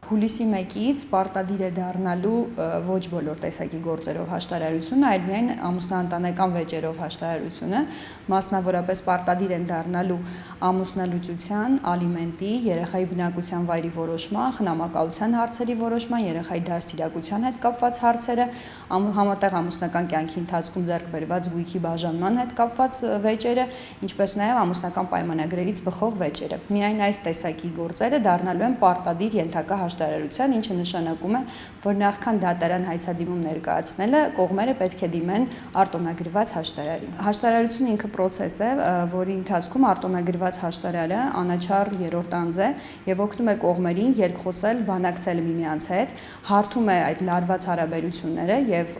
Հուլիսի 1-ից պարտադիր է դառնալու ոչ բոլոր տեսակի գործերով հաշտարարությունը, այլ միայն ամուսնաընտանեկան վեճերով հաշտարարությունը, մասնավորապես պարտադիր են դառնալու ամուսնալուծության, ալիմենտի, երեխայի բնակության վայրի որոշման, խնամակալության հարցերի որոշման, երեխայի դաստիարակության հետ կապված հարցերը, համատեղ ամուսնական կյանքի ընթացքում ձեռք բերված գույքի բաժանման հետ կապված վեճերը, ինչպես նաև ամուսնական պայմանագրերից բխող վեճերը։ Միայն այս տեսակի գործերը դառնալու են պարտադիր ենթակա հաշտարարության, ինչը նշանակում է, որ նախքան դատարան հայցադիմում ներկայացնելը կողմերը պետք է դիմեն արտոնագրված հաշտարարին։ Հաշտարարությունը ինքը պրոցես է, որի ընթացքում արտոնագրված հաշտարարը անաչառ երրորդ անձ է եւ օգնում է կողմերին երկխոսել, բանակցել միմյանց հետ, հարթում է այդ լարված հարաբերությունները եւ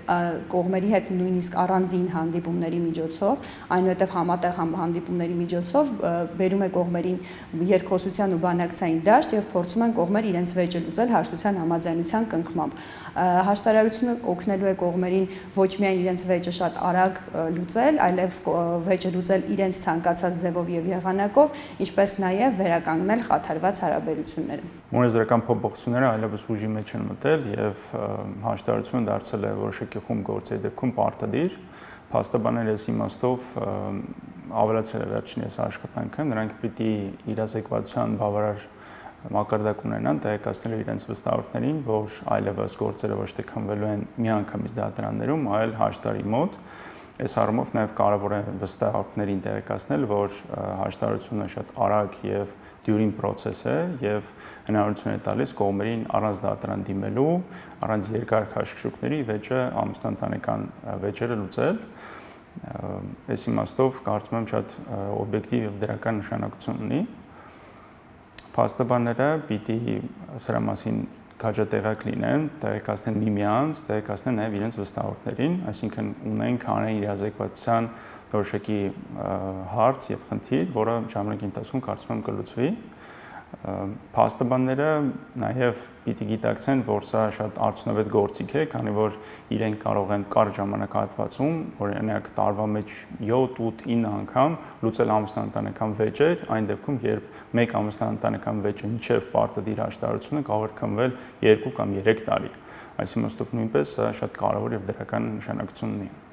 կողմերի հետ նույնիսկ առանձին հանդիպումների միջոցով, այնուհետև համատեղ հանդիպումների միջոցով բերում է կողմերին երկխոսության ու բանակցային դաշտ եւ փորձում են կողմերը իրենց վեճը լուծել հաշտության համաձայնության կնքմամբ։ Հաշտարարությունը օգնելու է կողմերին ոչ միայն իրենց վեճը շատ արագ լուծել, այլև վեճը լուծել իրենց ցանկացած ձևով եւ եղանակով, ինչպես նաեւ վերականգնել խաթարված հարաբերությունները։ Մոնեզրական փոփոխությունները այլևս ուժի մեջ են մտել եւ հաշտարարությունը դարձել է որոշակի խումբ գործերի դեպքում պարտադիր։ Փաստաբանները այս իմաստով ավելացրել է վերջինիս աշխատանքը, նրանք պիտի իրազեկվածության բավարար մակարդակ ունենան, տեղեկացնելու իրենց վստահորդներին, որ այլևս գործերը ոչ թե քննվելու են միանգամից դատարաններում, այլ հաշտարի մոտ։ Այս առումով նաև կարևոր է վստահորդներին տեղեկացնել, որ հաշտարարությունը շատ արագ եւ դյուրին պրոցես է եւ հնարավորություն է տալիս կողմերին առանց դատարան դիմելու, առանց երկար քաշքշուկների վեճը ամուսնաընտանեկան վեճերը լուծել։ Այս իմաստով կարծում եմ շատ օբյեկտիվ եւ դրական նշանակություն ունի։ Փաստաբանները պիտի սրա մասին քաջատեղյակ լինեն, տեղեկացնեն միմյանց, տեղեկացնեն նաև իրենց վստահորդներին, այսինքն ունեն քանային իրազեկվածության որոշակի հարց եւ խնդիր, որը ժամանակի ընթացքում կարծում եմ կլուծվի։ Փաստաբանները նաև պիտի գիտակցեն, որ սա շատ արդյունավետ գործիք է, քանի որ իրենք կարող են կարճ ժամանակահատվածում, օրինակ տարվա մեջ 7, 8, 9 անգամ լուծել ամուսնաընտանեկան վեճեր, այն դեպքում, երբ մեկ ամուսնաընտանեկան վեճը մինչև պարտադիր հաշտարարությունը կարող է քննվել 2 կամ 3 տարի։ Այս իմաստով նույնպես սա շատ կարևոր եւ դրական նշանակություն ունի։